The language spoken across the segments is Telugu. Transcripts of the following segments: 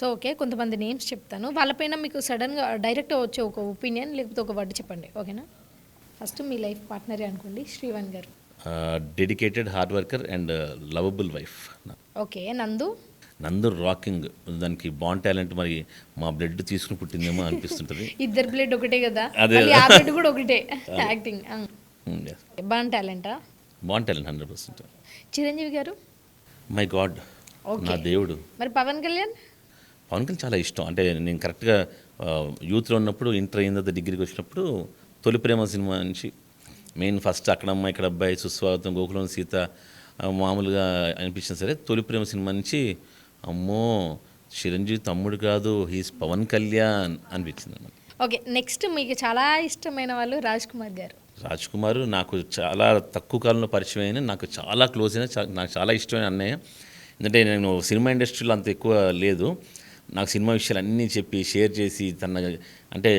So okay. కొంతమంది నేమ్స్ చెప్తాను. వాళ్ళపైన మీకు సడెన్‌గా డైరెక్ట్‌గా వచ్చే ఒక ఒపీనియన్ లేకపోతే ఒక వర్డ్ చెప్పండి. ఓకేనా? ఫస్ట్ మీ లైఫ్ పార్ట్నరే అనుకోండి. శ్రీవాణి గారు. Dedicated hard worker and lovable wife. Okay. నందు. నందు రాకింగ్. దానికి బాండ్ టాలెంట్ మరి మా బ్లడ్ తీసుకుని పుట్టిందేమో అనిపిస్తుంటుంది. ఇద్దరు బ్లడ్ ఒకటే కదా! అదే. మళ్ళీ ఆ బ్లడ్ కూడా ఒకటే. యాక్టింగ్. ఆ! Yes. బాన్ టాలెంటా? బాండ్ talent 100%. Chiranjeevi garu. My god, okay. నా దేవుడు. మరి పవన్ కళ్యాణ్? పవన్ కళ్యాణ్ చాలా ఇష్టం. అంటే నేను కరెక్ట్గా యూత్లో ఉన్నప్పుడు, ఇంటర్ అయిన తర్వాత డిగ్రీకి వచ్చినప్పుడు తొలి ప్రేమ సినిమా నుంచి మెయిన్ ఫస్ట్ అక్కడమ్మ ఇక్కడ అబ్బాయి, సుస్వాగతం, గోకులం సీత మామూలుగా అనిపించింది. సరే తొలి ప్రేమ సినిమా నుంచి అమ్మో చిరంజీవి తమ్ముడు కాదు, హీస్ పవన్ కళ్యాణ్ అనిపించింది అన్నమాట. ఓకే. నెక్స్ట్ మీకు చాలా ఇష్టమైన వాళ్ళు రాజ్ కుమార్ గారు. రాజ్ కుమార్ నాకు చాలా తక్కువ కాలంలో పరిచయం అయిన, నాకు చాలా క్లోజ్ అయిన, నాకు చాలా ఇష్టమైన అన్నయ్య. ఎందుకంటే నేను సినిమా ఇండస్ట్రీలో అంత ఎక్కువ లేదు, నాకు సినిమా విషయాలు అన్నీ చెప్పి షేర్ చేసి తన అంటే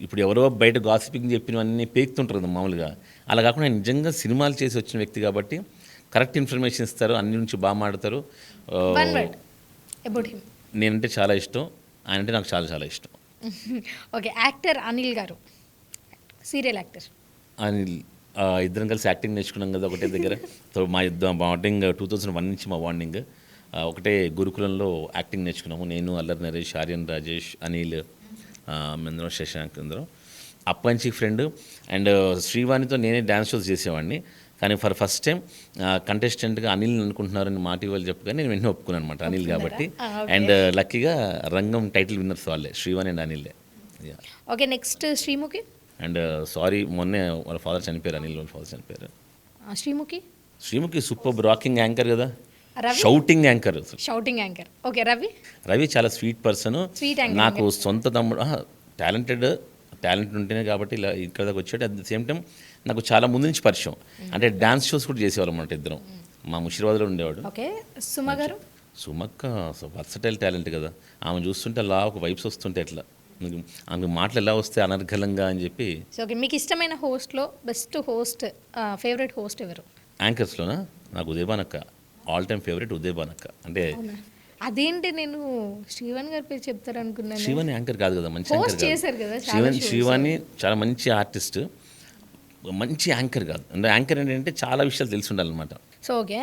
ఇప్పుడు ఎవరో బయట గాసిపింగ్ చెప్పినవన్నీ పేకుతుంటారు కదా మామూలుగా. అలా కాకుండా ఆయన నిజంగా సినిమాలు చేసి వచ్చిన వ్యక్తి కాబట్టి కరెక్ట్ ఇన్ఫర్మేషన్ ఇస్తారు, అన్ని నుంచి బాగా మాడతారు. One word about him. నేనంటే చాలా ఇష్టం, ఆయన అంటే నాకు చాలా చాలా ఇష్టం. ఓకే. యాక్టర్ అనిల్ గారు. Serial actor. అనిల్ ఇద్దరం కలిసి యాక్టింగ్ నేర్చుకున్నాం కదా ఒకటే దగ్గర. సో మా ఇద్దరు బాండింగ్ 2001 నుంచి మా బాండింగ్. ఒకటే గురుకులంలో యాక్టింగ్ నేర్చుకున్నాము, నేను, అల్లరి నరేష్, ఆర్యన్ రాజేష్, అనిల్, అందరం, శశాంక్, అందరం అప్పటి నుంచి ఫ్రెండ్. అండ్ శ్రీవాణితో నేనే డ్యాన్స్ షోస్ చేసేవాడిని, కానీ ఫస్ట్ టైం కంటెస్టెంట్గా అనిల్ అనుకుంటున్నారని మా టీవీ వాళ్ళు చెప్పగానే నేను వెంటనే ఒప్పుకున్నాను అనమాట, అనిల్ కాబట్టి. అండ్ లక్కీగా రంగం టైటిల్ విన్నర్స్ వాళ్ళే, శ్రీవాణి అండ్ అనిల్లే. Okay. Next Sreemukhi. And sorry, మొన్నే వాళ్ళ ఫాదర్ చనిపోయారు, అనిల్ వాళ్ళ ఫాదర్ చనిపోయారు. Sreemukhi. Sreemukhi super rocking anchor కదా, Ravi. Shouting anchor. Shouting anchor. Okay. Ravi. Ravi చాలా స్వీట్ పర్సన్. Sweet anchor. నాకు సొంత తమ్ముడు, టాలెంట్ ఉంటేనే కాబట్టి ఇలా ఇక్కడ దాకా వచ్చాడు. అట్ ద సేమ్ టైం నాకు చాలా ముందు నుంచి పరిచయం, అంటే డ్యాన్స్ షోస్ కూడా చేసేవాళ్ళం అన్నమాట ఇద్దరం. మా ముషిరాబాద్లో ఉండేవాడు. ఓకే. సుమ గారు. సుమక్క వర్సటైల్ టాలెంట్ కదా, ఆమె చూస్తుంటే అలా ఒక వైబ్స్ వస్తుంటే ఎట్లా, ఆమె మాటలు ఎలా వస్తే అనర్గళంగా అని చెప్పి. So okay. మీకు ఇష్టమైన హోస్ట్లో బెస్ట్ హోస్ట్, ఫేవరెట్ హోస్ట్ ఎవరు? యాంకర్స్లోనా నాకు ఉదయభానక్క, ఆల్ టైమ్ ఫేవరెట్ ఉదయభానక్క. అంటే అదేంటి, నేను శ్రీవాణి గారి పేరు చెప్తారు అనుకున్నాను. శ్రీవాణి యాంకర్ కాదు కదా, మంచి హోస్ట్ యాంకర్ చేశారు కదా కాదు. చాలా shows. శ్రీవాణి చాలా మంచి ఆర్టిస్ట్, మంచి యాంకర్ కాదు. అంటే యాంకర్ ఏంటంటే చాలా విషయాలు తెలిసి ఉండాలన్నమాట. So okay.